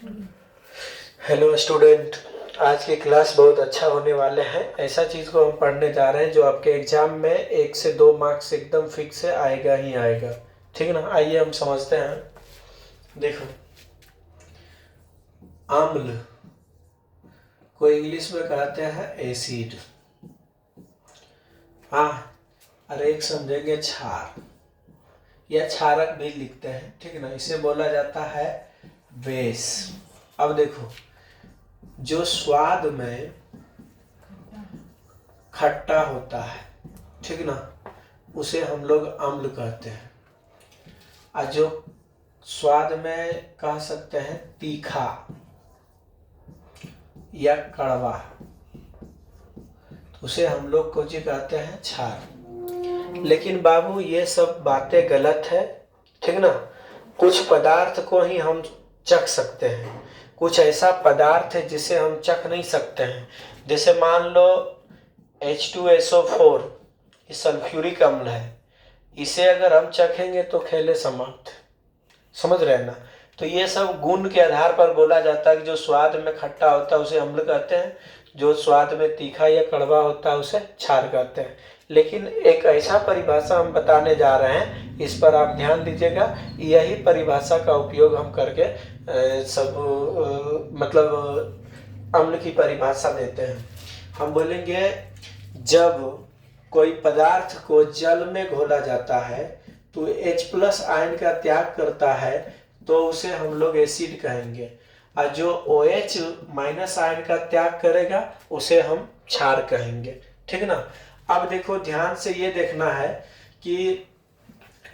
Hello student. आज की class बहुत अच्छा होने वाले हैं। ऐसा चीज़ को हम पढ़ने जा रहे हैं जो आपके एग्जाम में 1 से 2 मार्क्स एकदम फिक्स है, आएगा ही आएगा। ठीक है ना। आइए हम समझते हैं। देखो, अम्ल को इंग्लिश में कहते हैं एसिड। हाँ, और एक समझेंगे क्षार या क्षारक भी लिखते हैं। ठीक है ना। इसे बोला जाता है बेस। अब देखो, जो स्वाद में खट्टा होता है, ठीक ना, उसे हम लोग अम्ल कहते हैं। और जो स्वाद में कह सकते हैं तीखा या कड़वा, तो उसे हम लोग कुछ कहते हैं क्षार। लेकिन बाबू, ये सब बातें गलत है। ठीक ना। कुछ पदार्थ को ही हम चख सकते हैं, कुछ ऐसा पदार्थ है जिसे हम चख नहीं सकते हैं। जैसे मान लो H2SO4 ये सल्फ्यूरिक अम्ल है। इसे अगर हम चखेंगे तो खेले समाप्त। समझ रहे हैं ना। तो ये सब गुण के आधार पर बोला जाता है कि जो स्वाद में खट्टा होता है उसे अम्ल कहते हैं, जो स्वाद में तीखा या कड़वा होता है उसे क्षार कहते हैं। लेकिन एक ऐसा परिभाषा हम बताने जा रहे हैं, इस पर आप ध्यान दीजिएगा। यही परिभाषा का उपयोग हम करके मतलब अम्ल की परिभाषा देते हैं। हम बोलेंगे, जब कोई पदार्थ को जल में घोला जाता है तो H+ आयन का त्याग करता है, तो उसे हम लोग एसिड कहेंगे। और जो OH- आयन का त्याग करेगा उसे हम क्षार कहेंगे। ठीक ना। अब देखो, ध्यान से ये देखना है कि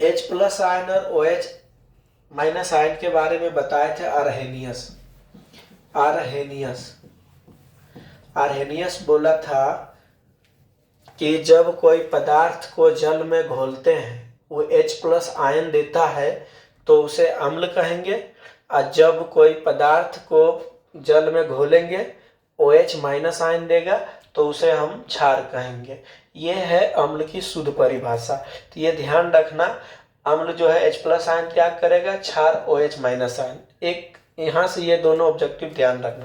H+ आयन और OH- आयन के बारे में बताए थे अरहेनियस। आरहेनियस बोला था कि जब कोई पदार्थ को जल में घोलते हैं वो H+ आयन देता है तो उसे अम्ल कहेंगे। और जब कोई पदार्थ को जल में घोलेंगे OH- आयन देगा तो उसे हम क्षार कहेंगे। ये है अम्ल की शुद्ध परिभाषा। तो ये ध्यान रखना, अम्ल जो है H+ आयन त्याग करेगा, क्षार OH- आयन। एक यहाँ से ये दोनों ऑब्जेक्टिव ध्यान रखना।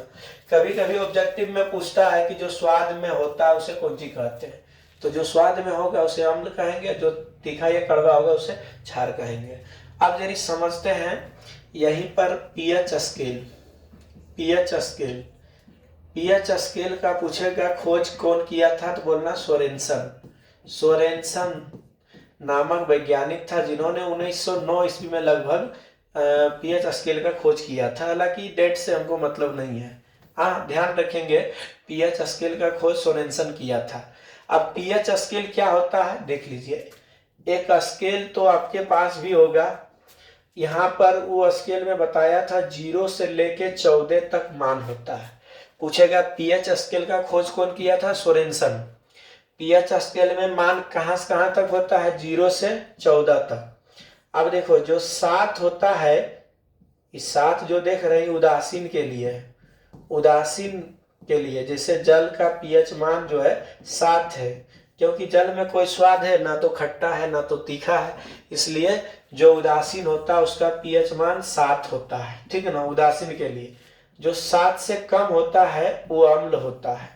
कभी कभी ऑब्जेक्टिव में पूछता है कि जो स्वाद में होता है उसे कौन सी कहते हैं, तो जो स्वाद में होगा उसे अम्ल कहेंगे, जो तीखा या कड़वा होगा उसे क्षार कहेंगे। अब जरा समझते हैं यहीं पर पीएच स्केल। पीएच स्केल का पूछेगा खोज कौन किया था, तो बोलना सोरेनसन नामक वैज्ञानिक था जिन्होंने 1909 ईस्वी में लगभग पीएच स्केल का खोज किया था। हालांकि डेट से हमको मतलब नहीं है। हाँ, ध्यान रखेंगे, पीएच स्केल का खोज सोरेनसन किया था। अब पीएच स्केल क्या होता है देख लीजिए। एक स्केल तो आपके पास भी होगा। यहाँ पर वो स्केल में बताया था 0 से लेके 14 तक मान होता है। पूछेगा पीएच स्केल का खोज कौन किया था, सोरेनसन। पीएच स्केल में मान कहां से कहां तक होता है, 0 से 14 तक। अब देखो, जो 7 होता है, इस 7 जो देख रहे हैं उदासीन के लिए है। उदासीन के लिए, जैसे जल का पीएच मान जो है 7 है, क्योंकि जल में कोई स्वाद है ना, तो खट्टा है ना तो तीखा है, इसलिए जो उदासीन होता है उसका पीएच मान 7 होता है। ठीक है ना। उदासीन के लिए जो 7 से कम होता है वो अम्ल होता है।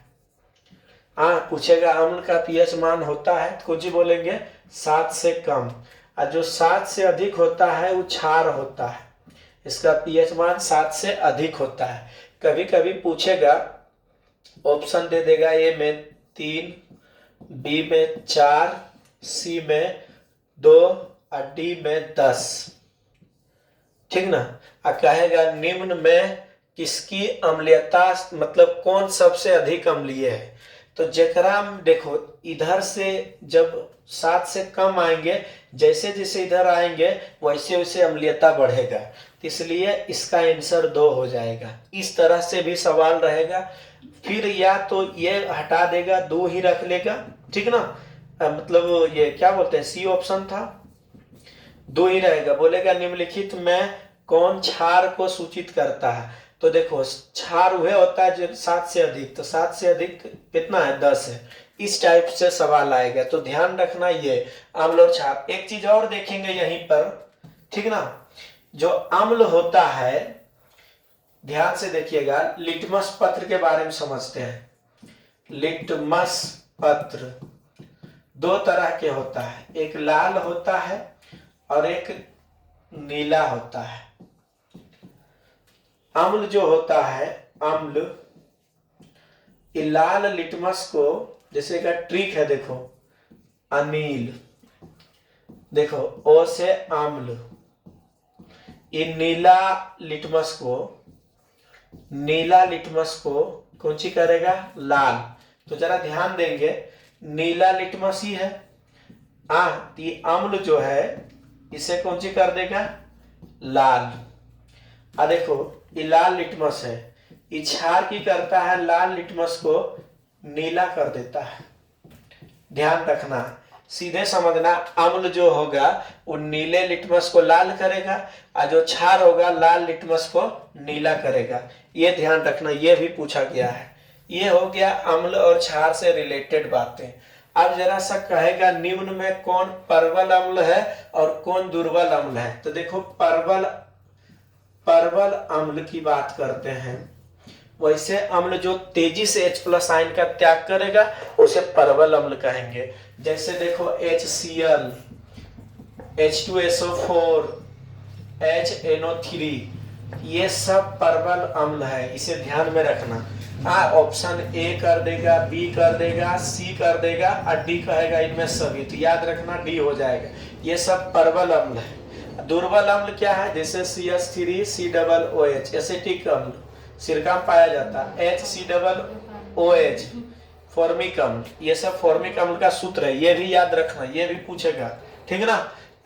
हाँ, पूछेगा अम्ल का पीएच मान होता है तो कुछ ही बोलेंगे 7 से कम। और जो 7 से अधिक होता है वो क्षार होता है, इसका पीएच मान 7 से अधिक होता है। कभी कभी पूछेगा, ऑप्शन दे देगा, ए में 3, बी में 4, सी में 2 और डी में 10। ठीक ना। और कहेगा निम्न में किसकी अम्लीयता, मतलब कौन सबसे अधिक अम्लीय है। तो जकरा देखो, इधर से जब 7 से कम आएंगे, जैसे जैसे इधर आएंगे वैसे वैसे अम्लीयता बढ़ेगा, इसलिए इसका आंसर 2 हो जाएगा। इस तरह से भी सवाल रहेगा। फिर या तो ये हटा देगा, 2 ही रख लेगा। ठीक ना। मतलब ये क्या बोलते हैं, सी ऑप्शन था, 2 ही रहेगा। बोलेगा निम्नलिखित में कौन क्षार को सूचित करता है। तो देखो, क्षार वह होता है जो 7 से अधिक, तो 7 से अधिक कितना है, 10 है। इस टाइप से सवाल आएगा, तो ध्यान रखना ये अम्ल और क्षार। एक चीज और देखेंगे यहीं पर, ठीक ना। जो अम्ल होता है, ध्यान से देखिएगा, लिटमस पत्र के बारे में समझते हैं। लिटमस पत्र दो तरह के होता है, एक लाल होता है और एक नीला होता है। अम्ल जो होता है, अम्ल, लाल लिटमस को, जैसे का ट्रिक है देखो, अनील, देखो ओ से अम्ल, इन नीला लिटमस को कौन सी करेगा, लाल। तो जरा ध्यान देंगे, नीला लिटमस ही है, ये अम्ल जो है इसे कौन सी कर देगा, लाल। देखो ये लाल लिटमस है, ये क्षार की करता है, लाल लिटमस को नीला कर देता है। ध्यान रखना, सीधे समझना, अम्ल जो होगा वो नीले लिटमस को लाल करेगा और जो क्षार होगा लाल लिटमस को नीला करेगा। ये ध्यान रखना, ये भी पूछा गया है। ये हो गया अम्ल और क्षार से रिलेटेड बातें। अब जरा सा कहेगा निम्न में कौन प्रबल अम्ल है और कौन दुर्बल अम्ल है। तो देखो प्रबल अम्ल की बात करते हैं, वैसे अम्ल जो तेजी से H+ आयन का त्याग करेगा उसे प्रबल अम्ल कहेंगे। जैसे देखो HCl, H2SO4, HNO3, ये सब प्रबल अम्ल है, इसे ध्यान में रखना। ऑप्शन ए कर देगा, बी कर देगा, सी कर देगा और डी कहेगा इनमें सभी, तो याद रखना डी हो जाएगा। ये सब प्रबल अम्ल है। दुर्बल अम्ल क्या है, जैसे CH3, COOH, एसिटिक अम्ल, सिरका में पाया जाता है, HCOOH, फॉर्मिक अम्ल, ये सब फॉर्मिक अम्ल का सूत्र है, ये भी याद रखना, ये भी पूछेगा, ठीक ना।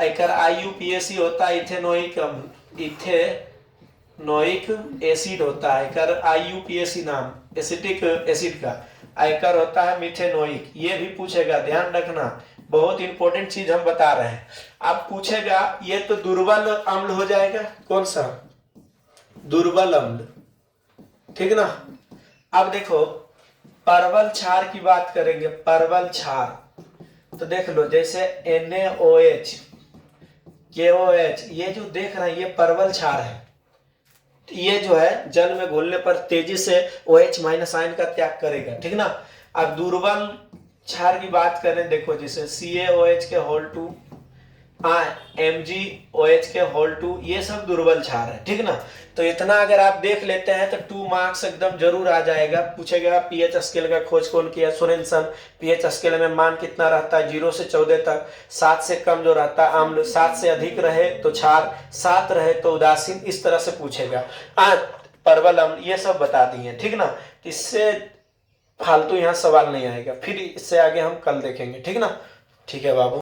एक IUPAC होता है, इथेनोइक अम्ल, इथेनोइक एसिड होता है, कर IUPAC नाम एसिटिक एसिड का, आयकर होता है मिथेनोइक, ये भी पूछेगा, ध्यान रखना, बहुत इंपॉर्टेंट चीज हम बता रहे हैं। अब पूछेगा ये तो दुर्बल अम्ल हो जाएगा, कौन सा, दुर्बल अम्ल, ठीक ना। अब देखो प्रबल क्षार की बात करेंगे, प्रबल क्षार, तो देख लो जैसे NaOH, KOH, ये जो देख रहे हैं ये प्रबल क्षार है। ये जो है जल में घुलने पर तेजी से OH- आयन का त्याग करेगा, ठीक ना। अब दुर्बल क्षार की बात करें, देखो जैसे CaOH के होल 2, MgOH के होल 2, ये सब दुर्बल क्षार है, ठीक ना। तो इतना अगर आप देख लेते हैं तो 2 मार्क्स एकदम जरूर आ जाएगा। पूछेगा पीएच स्केल का खोज कौन किया, सोरेनसन। पीएच स्केल में मान कितना रहता है, 0 से 14 तक। 7 से कम जो रहता है अम्ल, 7 से अधिक रहे तो क्षार, 7 रहे तो उदासीन, इस तरह से पूछेगा। प्रबल अम्ल ये सब बता दिए, ठीक ना। इससे फालतू यहाँ सवाल नहीं आएगा, फिर इससे आगे हम कल देखेंगे, ठीक ना। ठीक है बाबू।